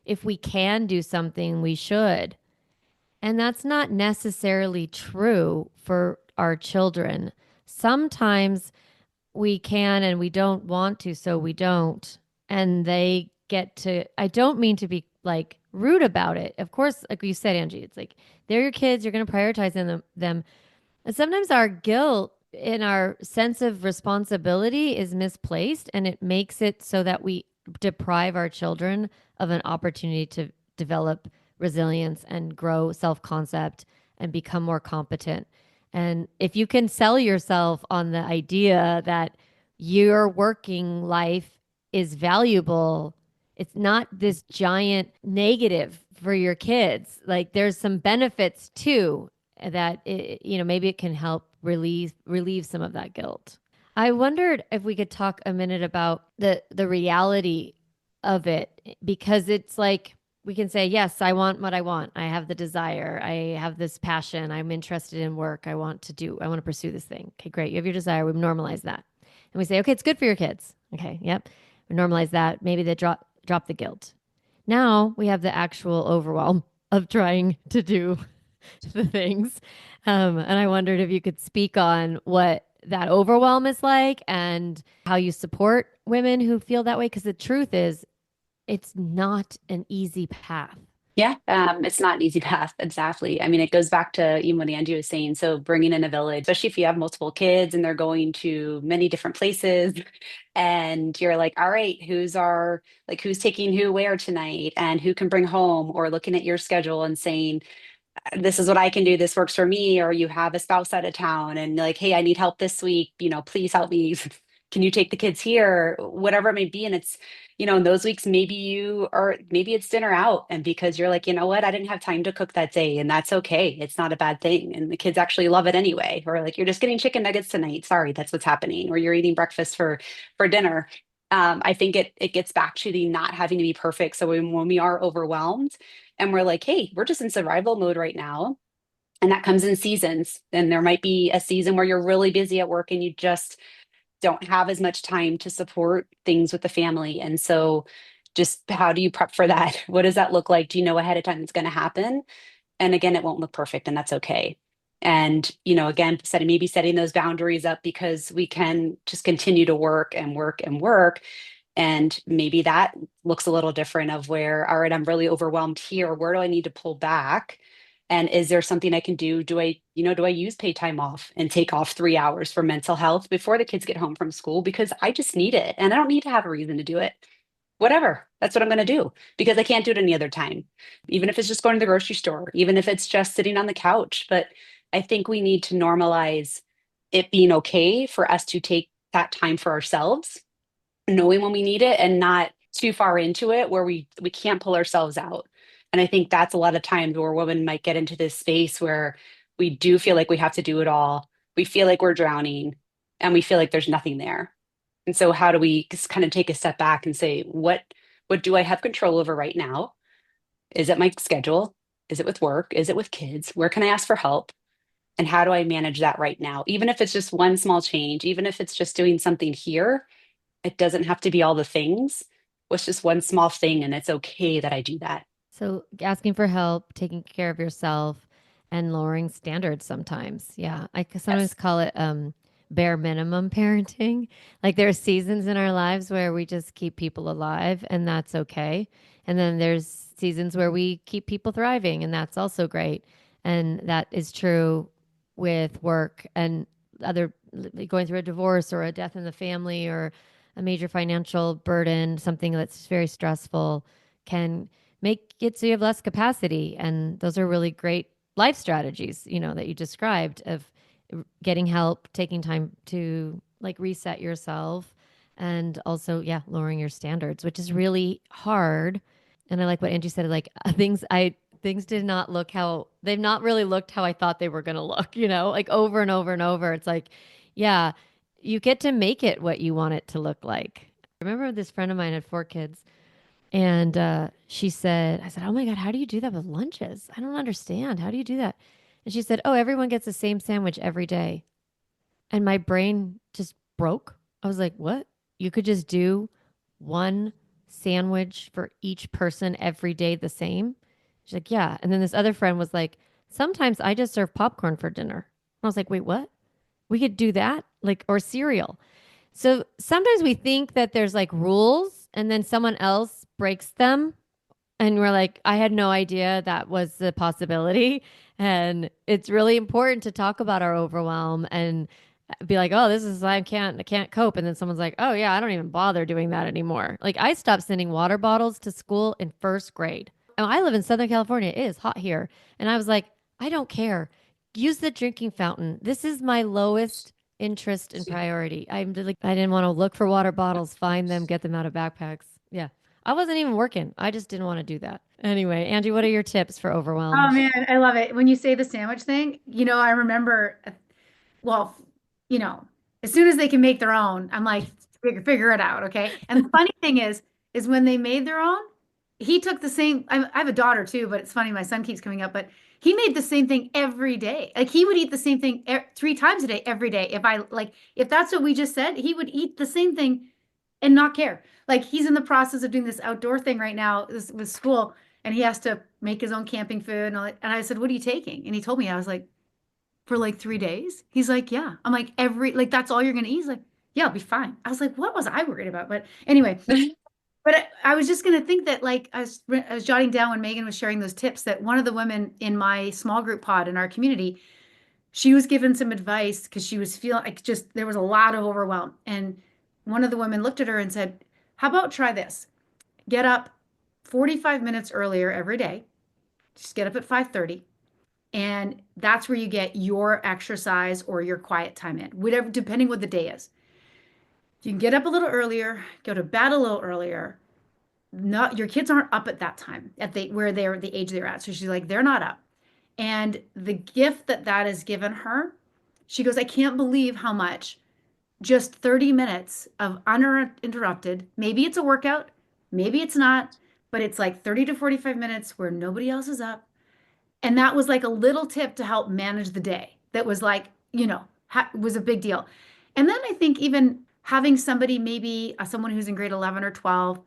if we can do something, we should. And that's not necessarily true for our children. Sometimes we can and we don't want to, so we don't. And they get to, I don't mean to be like rude about it. Of course, like you said, Angie, it's like they're your kids, you're going to prioritize them. And sometimes our guilt in our sense of responsibility is misplaced and it makes it so that we deprive our children of an opportunity to develop resilience and grow self-concept and become more competent. And if you can sell yourself on the idea that your working life is valuable, it's not this giant negative for your kids. Like there's some benefits too that maybe it can help relieve some of that guilt. I wondered if we could talk a minute about the reality of it because it's like we can say, yes, I want what I want. I have the desire. I have this passion. I'm interested in work. I want to pursue this thing. Okay, great. You have your desire. We normalize that. And we say, okay, it's good for your kids. Okay, yep. We normalize that. Maybe they drop the guilt. Now we have the actual overwhelm of trying to do the things. And I wondered if you could speak on what that overwhelm is like and how you support women who feel that way. Because the truth is, it's not an easy path. Yeah, it's not an easy path. Exactly. I mean, it goes back to even what Angie was saying. So bringing in a village, especially if you have multiple kids and they're going to many different places, and you're like, all right, who's taking who where tonight, and who can bring home, or looking at your schedule and saying, this is what I can do. This works for me. Or you have a spouse out of town and like, hey, I need help this week. Please help me. Can you take the kids here? Whatever it may be. And it's, in those weeks, maybe it's dinner out. And because you're like, you know what, I didn't have time to cook that day. And that's okay. It's not a bad thing. And the kids actually love it anyway. Or like, you're just getting chicken nuggets tonight. Sorry, that's what's happening. Or you're eating breakfast for dinner. I think it gets back to the not having to be perfect. So when we are overwhelmed, and we're like, hey, we're just in survival mode right now. And that comes in seasons. And there might be a season where you're really busy at work and you just don't have as much time to support things with the family. And so, just how do you prep for that? What does that look like? Do you know ahead of time it's going to happen? And again, it won't look perfect, and that's okay. And, again, maybe setting those boundaries up, because we can just continue to work and work and work. And maybe that looks a little different of where, all right, I'm really overwhelmed here. Where do I need to pull back? And is there something I can do? Do I use paid time off and take off 3 hours for mental health before the kids get home from school? Because I just need it and I don't need to have a reason to do it. Whatever. That's what I'm going to do, because I can't do it any other time, even if it's just going to the grocery store, even if it's just sitting on the couch. But I think we need to normalize it being okay for us to take that time for ourselves, knowing when we need it and not too far into it where we can't pull ourselves out. And I think that's a lot of times where women might get into this space where we do feel like we have to do it all. We feel like we're drowning and we feel like there's nothing there. And so how do we just kind of take a step back and say, what do I have control over right now? Is it my schedule? Is it with work? Is it with kids? Where can I ask for help? And how do I manage that right now? Even if it's just one small change, even if it's just doing something here, it doesn't have to be all the things. It's just one small thing, and it's okay that I do that. So asking for help, taking care of yourself, and lowering standards sometimes. Yeah. I sometimes Yes. call it bare minimum parenting. Like there are seasons in our lives where we just keep people alive, and that's okay. And then there's seasons where we keep people thriving, and that's also great. And that is true with work and other, going through a divorce or a death in the family or a major financial burden, something that's very stressful can make it so you have less capacity. And those are really great life strategies, that you described of getting help, taking time to like reset yourself, and also, yeah, lowering your standards, which is really hard. And I like what Angie said, like things did not look how they've not really looked how I thought they were going to look, like over and over and over. It's like, yeah, you get to make it what you want it to look like. I remember this friend of mine had 4 kids, and I said, oh my God, how do you do that with lunches? I don't understand. How do you do that? And she said, oh, everyone gets the same sandwich every day. And my brain just broke. I was like, what? You could just do one sandwich for each person every day the same? She's like, yeah. And then this other friend was like, sometimes I just serve popcorn for dinner. I was like, wait, what? We could do that? Like, or cereal. So sometimes we think that there's like rules and then someone else breaks them. And we're like, I had no idea that was the possibility. And it's really important to talk about our overwhelm and be like, oh, this is, I can't cope. And then someone's like, oh yeah, I don't even bother doing that anymore. Like I stopped sending water bottles to school in first grade. And I live in Southern California. It is hot here. And I was like, I don't care. Use the drinking fountain. This is my lowest interest and priority. I didn't want to look for water bottles, find them, get them out of backpacks. Yeah. I wasn't even working. I just didn't want to do that. Anyway, Angie, what are your tips for Oh overwhelm? man, I love it. When you say the sandwich thing, I remember, well, you know, as soon as they can make their own, I'm like, figure it out, okay? And the funny thing is when they made their own, he took the same. I have a daughter too, but it's funny, my son keeps coming up, but he made the same thing every day. Like he would eat the same thing 3 times a day, every day. If that's what we just said, he would eat the same thing and not care. Like he's in the process of doing this outdoor thing right now with school, and he has to make his own camping food. And I said, "What are you taking?" And he told me. I was like, "For like 3 days." He's like, "Yeah." I'm like, "That's all you're gonna eat?" He's like, "Yeah, I'll be fine." I was like, "What was I worried about?" But anyway, But I was just going to think that, like, I was jotting down when Megan was sharing those tips, that one of the women in my small group pod in our community, she was given some advice because she was feeling like just there was a lot of overwhelm. And one of the women looked at her and said, how about try this? Get up 45 minutes earlier every day. Just get up at 5:30. And that's where you get your exercise or your quiet time in, whatever, depending what the day is. You can get up a little earlier, go to bed a little earlier. Not your kids aren't up at that time at where they're the age they're at. So she's like, they're not up. And the gift that that has given her, she goes, I can't believe how much just 30 minutes of uninterrupted, maybe it's a workout, maybe it's not, but it's like 30 to 45 minutes where nobody else is up. And that was like a little tip to help manage the day. That was like, was a big deal. And then I think even having somebody, maybe someone who's in grade 11 or 12,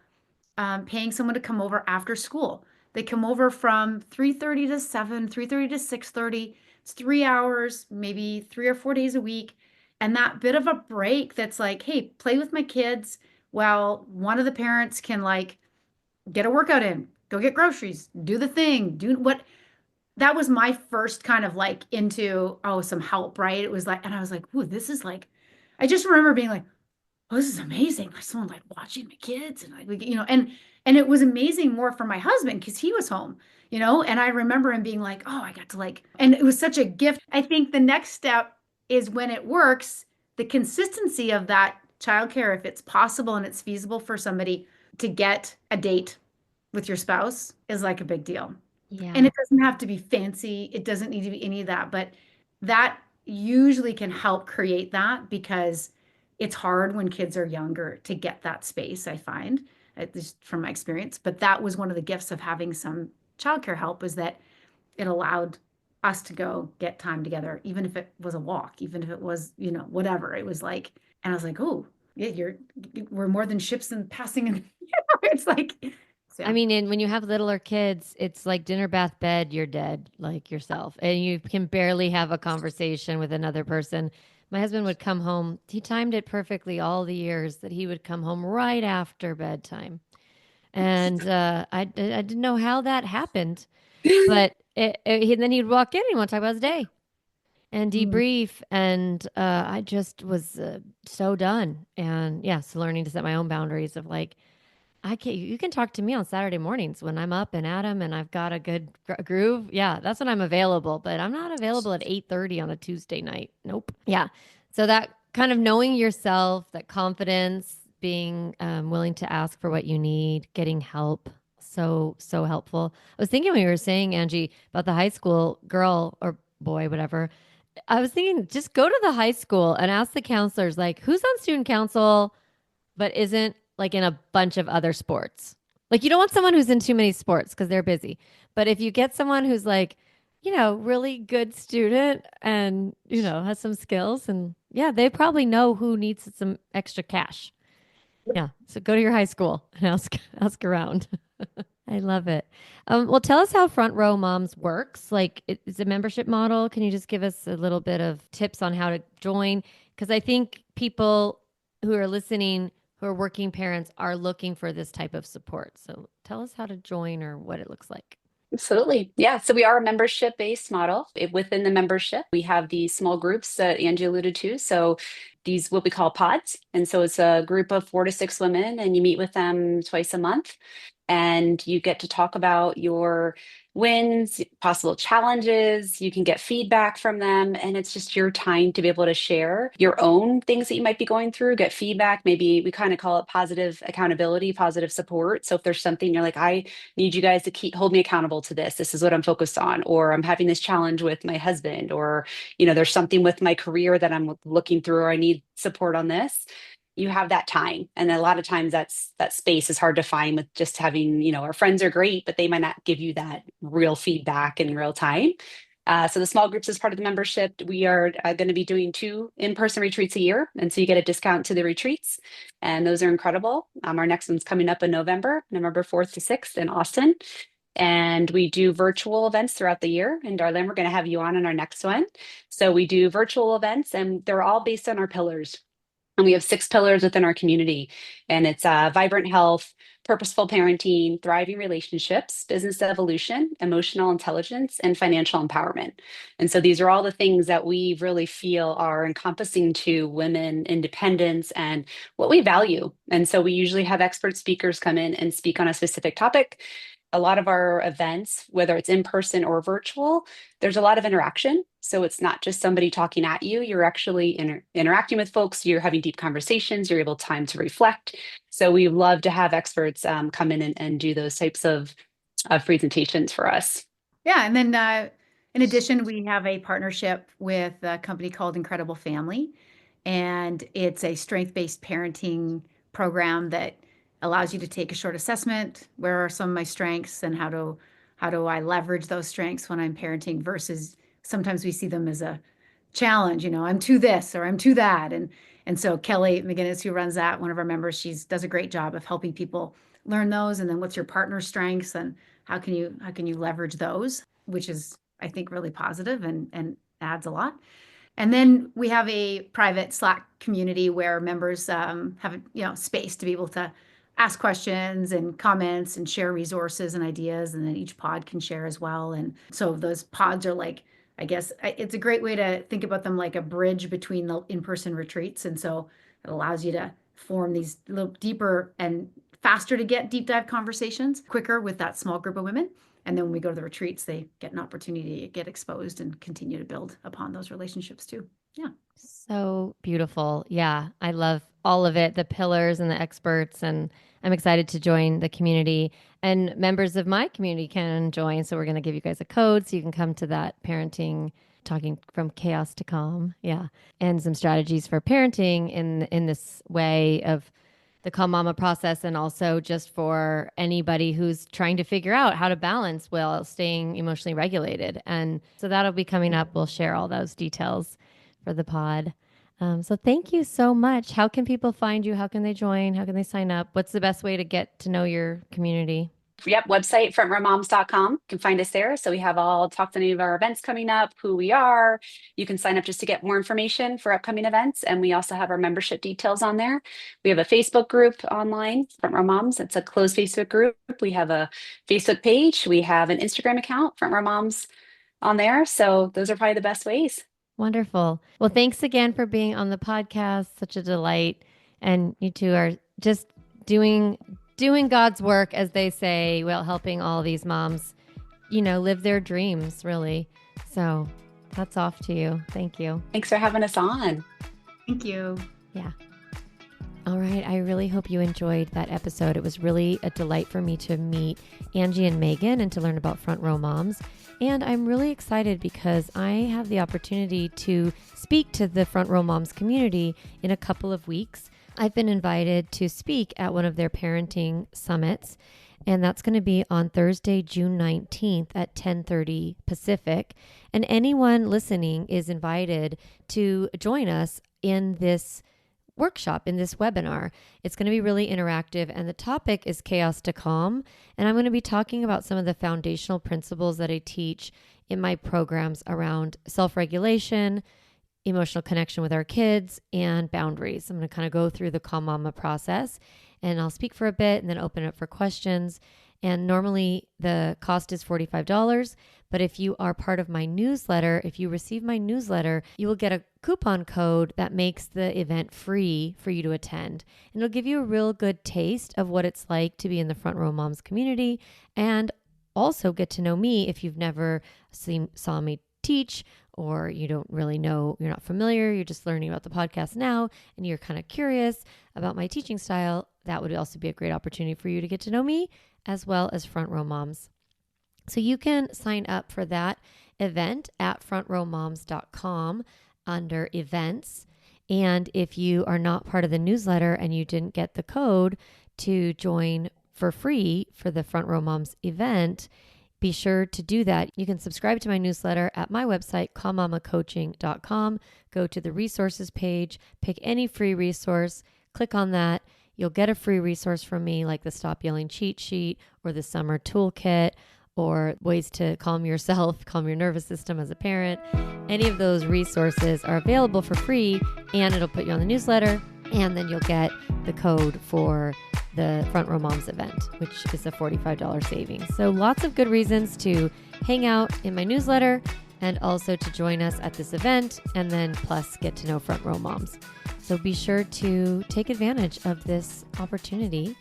paying someone to come over after school. They come over from 3:30 to 7, 3:30 to 6:30. It's 3 hours, maybe 3 or 4 days a week. And that bit of a break that's like, hey, play with my kids while one of the parents can like get a workout in, go get groceries, do the thing, do what. That was my first kind of like into, oh, some help, right? It was like, and I was like, ooh, this is like, I just remember being like, oh, this is amazing. Like someone like watching my kids and like, and it was amazing more for my husband because he was home, and I remember him being like, oh, I got to like, and it was such a gift. I think the next step is when it works, the consistency of that childcare, if it's possible and it's feasible for somebody to get a date with your spouse, is like a big deal. Yeah. And it doesn't have to be fancy. It doesn't need to be any of that, but that usually can help create that because it's hard when kids are younger to get that space, I find, at least from my experience. But that was one of the gifts of having some childcare help, was that it allowed us to go get time together, even if it was a walk, even if it was, whatever. It was like, and I was like, oh, yeah, we're more than ships and passing. And it's like, so, I mean, and when you have littler kids, it's like dinner, bath, bed, you're dead, like yourself. And you can barely have a conversation with another person. My husband would come home. He timed it perfectly all the years that he would come home right after bedtime. And I didn't know how that happened. But then he'd walk in and he'd want to talk about his day and mm, debrief. And I just was so done. And yeah, so learning to set my own boundaries of like, I can you can talk to me on Saturday mornings when I'm up and at 'em and I've got a good groove. Yeah, that's when I'm available, but I'm not available at 8:30 on a Tuesday night. Nope. Yeah. So that kind of knowing yourself, that confidence, being willing to ask for what you need, getting help. So, so helpful. I was thinking when you were saying, Angie, about the high school girl or boy, whatever. I was thinking just go to the high school and ask the counselors, like, who's on student council? But isn't like in a bunch of other sports. Like you don't want someone who's in too many sports because they're busy. But if you get someone who's like, really good student and, has some skills and yeah, they probably know who needs some extra cash. Yeah. So go to your high school and ask around. I love it. Well, tell us how Front Row Moms works. Like, it's a membership model. Can you just give us a little bit of tips on how to join? Because I think people who are listening, who are working parents, are looking for this type of support. So tell us how to join or what it looks like. Absolutely. Yeah. So we are a membership based model. Within the membership, we have these small groups that Angie alluded to. So these, what we call pods. And so it's a group of 4 to 6 women, and you meet with them twice a month. And you get to talk about your wins, possible challenges. You can get feedback from them. And it's just your time to be able to share your own things that you might be going through, get feedback. Maybe we kind of call it positive accountability, positive support. So if there's something you're like, I need you guys to hold me accountable to this. This is what I'm focused on, or I'm having this challenge with my husband, or, there's something with my career that I'm looking through, or I need support on this. You have that time. And a lot of times that space is hard to find with just having, our friends are great, but they might not give you that real feedback in real time. So the small groups is part of the membership. We are going to be doing 2 in-person retreats a year. And so you get a discount to the retreats. And those are incredible. Our next one's coming up in November 4th to 6th in Austin. And we do virtual events throughout the year. And Darlene, we're going to have you on in our next one. So we do virtual events, and they're all based on our pillars. And we have 6 pillars within our community, and it's vibrant health, purposeful parenting, thriving relationships, business evolution, emotional intelligence, and financial empowerment. And so these are all the things that we really feel are encompassing to women independence and what we value. And so we usually have expert speakers come in and speak on a specific topic. A lot of our events, whether it's in person or virtual, there's a lot of interaction. So it's not just somebody talking at you. You're actually interacting with folks. You're having deep conversations. You're able time to reflect. So we love to have experts come in and do those types of presentations for us. Yeah. And then in addition, we have a partnership with a company called Incredible Family. And it's a strength-based parenting program that allows you to take a short assessment. Where are some of my strengths and how do I leverage those strengths when I'm parenting versus sometimes we see them as a challenge, I'm too this or I'm too that. And so Kelly McGinnis, who runs that, one of our members, she does a great job of helping people learn those. And then what's your partner's strengths and how can you leverage those, which is, I think, really positive and adds a lot. And then we have a private Slack community where members have space to be able to ask questions and comments and share resources and ideas. And then each pod can share as well. And so those pods are like, I guess it's a great way to think about them like a bridge between the in-person retreats. And so it allows you to form these little deeper and faster to get deep dive conversations quicker with that small group of women. And then when we go to the retreats, they get an opportunity to get exposed and continue to build upon those relationships too. Yeah. So beautiful. Yeah. I love all of it, the pillars and the experts. And I'm excited to join the community, and members of my community can join. So we're going to give you guys a code so you can come to that parenting, talking from chaos to calm. Yeah. And some strategies for parenting in this way of the Calm Mama process, and also just for anybody who's trying to figure out how to balance while staying emotionally regulated. And so that'll be coming up. We'll share all those details for the pod. So thank you so much. How can people find you? How can they join? How can they sign up? What's the best way to get to know your community? Yep, website frontrowmoms.com. You can find us there. So we have talked to any of our events coming up, who we are. You can sign up just to get more information for upcoming events. And we also have our membership details on there. We have a Facebook group online, Front Row Moms. It's a closed Facebook group. We have a Facebook page. We have an Instagram account, Front Row Moms, on there. So those are probably the best ways. Wonderful. Well, thanks again for being on the podcast. Such a delight. And you two are just doing God's work, as they say, while helping all these moms, live their dreams, really. So that's off to you. Thank you. Thanks for having us on. Thank you. Yeah. All right. I really hope you enjoyed that episode. It was really a delight for me to meet Angie and Megan and to learn about Front Row Moms. And I'm really excited because I have the opportunity to speak to the Front Row Moms community in a couple of weeks. I've been invited to speak at one of their parenting summits, and that's going to be on Thursday, June 19th at 10:30 Pacific. And anyone listening is invited to join us in this workshop, in this webinar. It's going to be really interactive, and the topic is chaos to calm. And I'm going to be talking about some of the foundational principles that I teach in my programs around self-regulation, emotional connection with our kids, and boundaries. I'm going to kind of go through the Calm Mama process, and I'll speak for a bit and then open it up for questions. And normally the cost is $45, but if you are part of my newsletter, if you receive my newsletter, you will get a coupon code that makes the event free for you to attend. And it'll give you a real good taste of what it's like to be in the Front Row Moms community, and also get to know me if you've never saw me teach, or you don't really know, you're not familiar, you're just learning about the podcast now, and you're kind of curious about my teaching style. That would also be a great opportunity for you to get to know me as well as Front Row Moms. So you can sign up for that event at frontrowmoms.com under events. And if you are not part of the newsletter and you didn't get the code to join for free for the Front Row Moms event, be sure to do that. You can subscribe to my newsletter at my website, calmmamacoaching.com. Go to the resources page, pick any free resource, click on that. You'll get a free resource from me, like the Stop Yelling cheat sheet or the summer toolkit, or ways to calm yourself, calm your nervous system as a parent. Any of those resources are available for free, and it'll put you on the newsletter. And then you'll get the code for the Front Row Moms event, which is a $45 savings. So lots of good reasons to hang out in my newsletter and also to join us at this event, and then plus get to know Front Row Moms. So be sure to take advantage of this opportunity.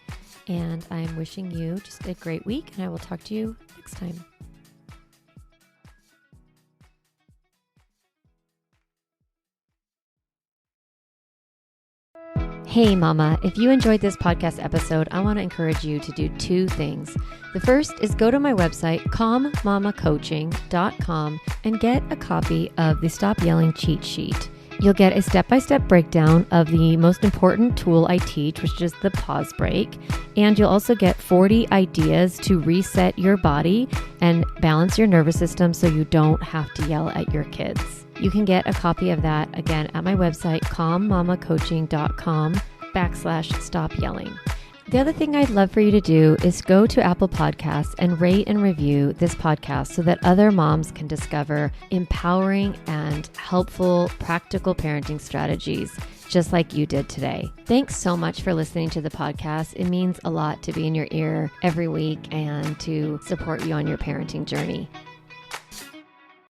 And I'm wishing you just a great week, and I will talk to you next time. Hey mama, if you enjoyed this podcast episode, I want to encourage you to do two things. The first is go to my website, calmmamacoaching.com, and get a copy of the Stop Yelling cheat sheet. You'll get a step-by-step breakdown of the most important tool I teach, which is the pause break. And you'll also get 40 ideas to reset your body and balance your nervous system so you don't have to yell at your kids. You can get a copy of that, again, at my website, calmmamacoaching.com/stop yelling. The other thing I'd love for you to do is go to Apple Podcasts and rate and review this podcast so that other moms can discover empowering and helpful, practical parenting strategies, just like you did today. Thanks so much for listening to the podcast. It means a lot to be in your ear every week and to support you on your parenting journey.